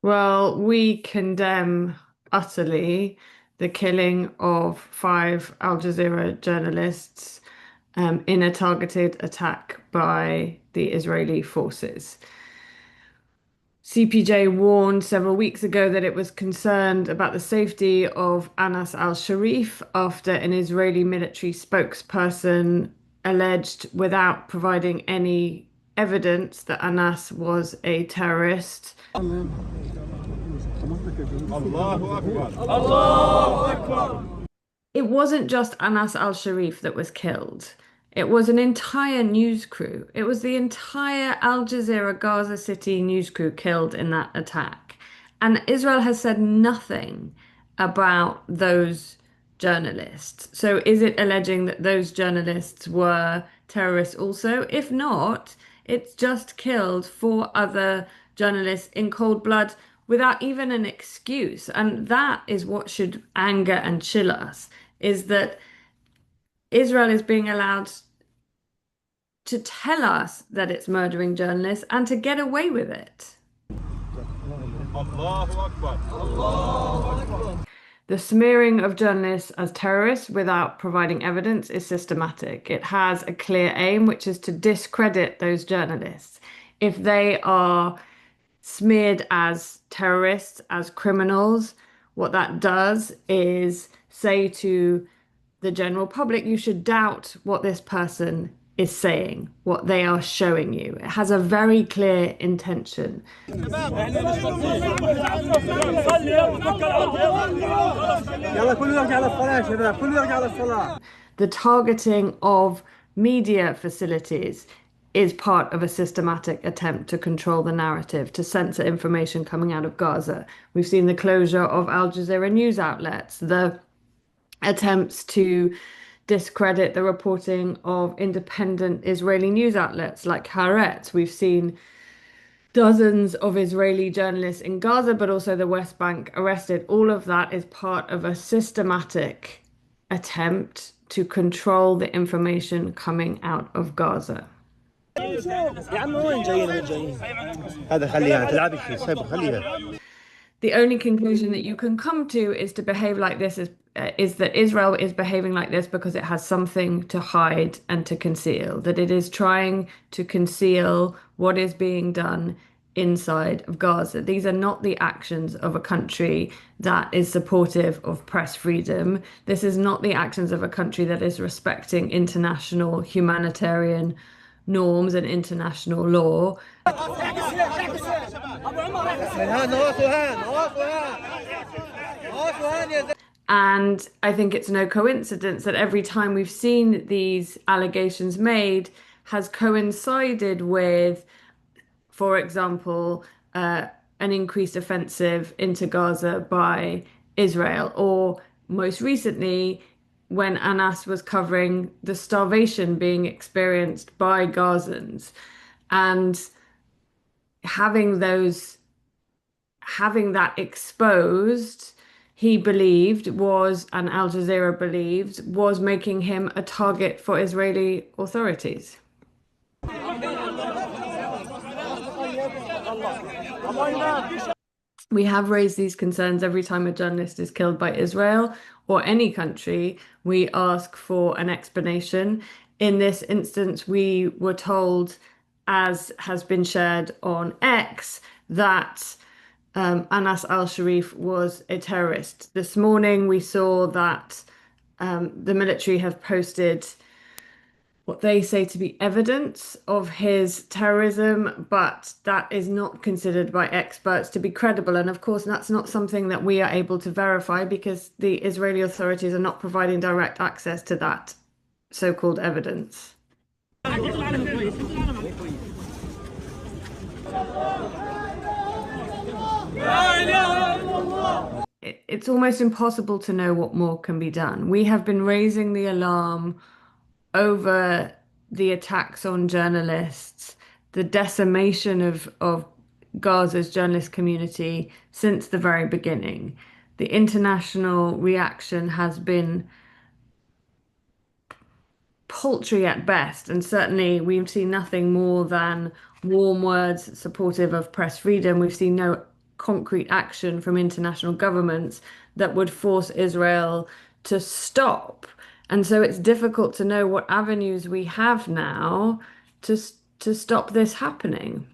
Well, we condemn utterly the killing of five Al Jazeera journalists in a targeted attack by the Israeli forces. CPJ warned several weeks ago that it was concerned about the safety of Anas al-Sharif after an Israeli military spokesperson alleged, without providing any evidence, that Anas was a terrorist. Allahu Akbar. Allahu Akbar. It wasn't just Anas al-Sharif that was killed. It was an entire news crew. It was the entire Al Jazeera Gaza City news crew killed in that attack. And Israel has said nothing about those journalists. So is it alleging that those journalists were terrorists also? If not, it's just killed four other journalists in cold blood without even an excuse. And that is what should anger and chill us, is that Israel is being allowed to tell us that it's murdering journalists and to get away with it. Allahu Akbar. Allahu Akbar. The smearing of journalists as terrorists without providing evidence is systematic. It has a clear aim, which is to discredit those journalists. If they are smeared as terrorists, as criminals, what that does is say to the general public, you should doubt what this person is saying, what they are showing you. It has a very clear intention. The targeting of media facilities is part of a systematic attempt to control the narrative, to censor information coming out of Gaza. We've seen the closure of Al Jazeera news outlets, the attempts to discredit the reporting of independent Israeli news outlets like Haaretz. We've seen dozens of Israeli journalists in Gaza, but also the West Bank arrested. All of that is part of a systematic attempt to control the information coming out of Gaza. The only conclusion that you can come to is to behave like this is that Israel is behaving like this because it has something to hide and to conceal, that it is trying to conceal what is being done inside of Gaza. These are not the actions of a country that is supportive of press freedom. This is not the actions of a country that is respecting international humanitarian norms and international law. And I think it's no coincidence that every time we've seen these allegations made has coincided with, for example, an increased offensive into Gaza by Israel, or most recently, when Anas was covering the starvation being experienced by Gazans, and having that exposed, he believed was, and Al Jazeera believed, was making him a target for Israeli authorities. We have raised these concerns every time a journalist is killed by Israel or any country. We ask for an explanation. In this instance, we were told, as has been shared on X, that Anas al-Sharif was a terrorist. This morning, we saw that the military have posted what they say to be evidence of his terrorism, but that is not considered by experts to be credible. And of course, that's not something that we are able to verify because the Israeli authorities are not providing direct access to that so-called evidence. It's almost impossible to know what more can be done. We have been raising the alarm over the attacks on journalists, the decimation of Gaza's journalist community since the very beginning. The international reaction has been paltry at best. And certainly we've seen nothing more than warm words supportive of press freedom. We've seen no concrete action from international governments that would force Israel to stop. And so it's difficult to know what avenues we have now to to stop this happening.